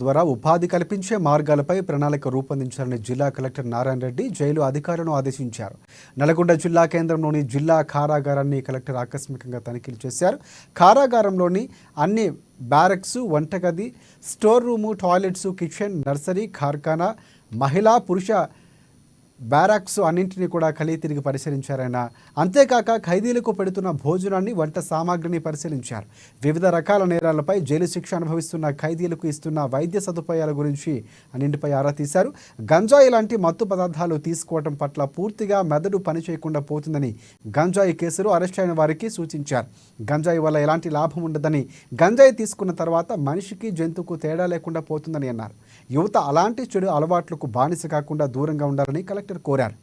ద్వారా ఉపాధి కల్పించే మార్గాలపై ప్రణాళిక రూపొందించాలని జిల్లా కలెక్టర్ నారాయణ రెడ్డి జైలు అధికారులను ఆదేశించారు. నల్గొండ జిల్లా కేంద్రంలోని జిల్లా కారాగారాన్ని కలెక్టర్ ఆకస్మికంగా తనిఖీలు చేశారు. కారాగారంలోని అన్ని బ్యారక్స్, వంటగది, store room, toilets, kitchen, nursery, కార్ఖానా, మహిళా, పురుష బ్యారక్స్ అన్నింటినీ కూడా తిరిగి పరిశీలించారాయన. అంతేకాక ఖైదీలకు పెడుతున్న భోజనాన్ని, వంట సామాగ్రిని పరిశీలించారు. వివిధ రకాల నేరాలపై జైలు శిక్ష అనుభవిస్తున్న ఖైదీలకు ఇస్తున్న వైద్య సదుపాయాల గురించి అన్నింటిపై ఆరా తీశారు. గంజాయి లాంటి మత్తు పదార్థాలు తీసుకోవడం పట్ల పూర్తిగా మెదడు పనిచేయకుండా పోతుందని గంజాయి కేసులో అరెస్ట్ అయిన వారికి సూచించారు. గంజాయి వల్ల ఎలాంటి లాభం ఉండదని, గంజాయి తీసుకున్న తర్వాత మనిషికి జంతువుకు తేడా లేకుండా పోతుందని అన్నారు. యువత అలాంటి చెడు అలవాట్లకు బానిస కాకుండా దూరంగా ఉండాలని కలెక్టర్ కోరారు.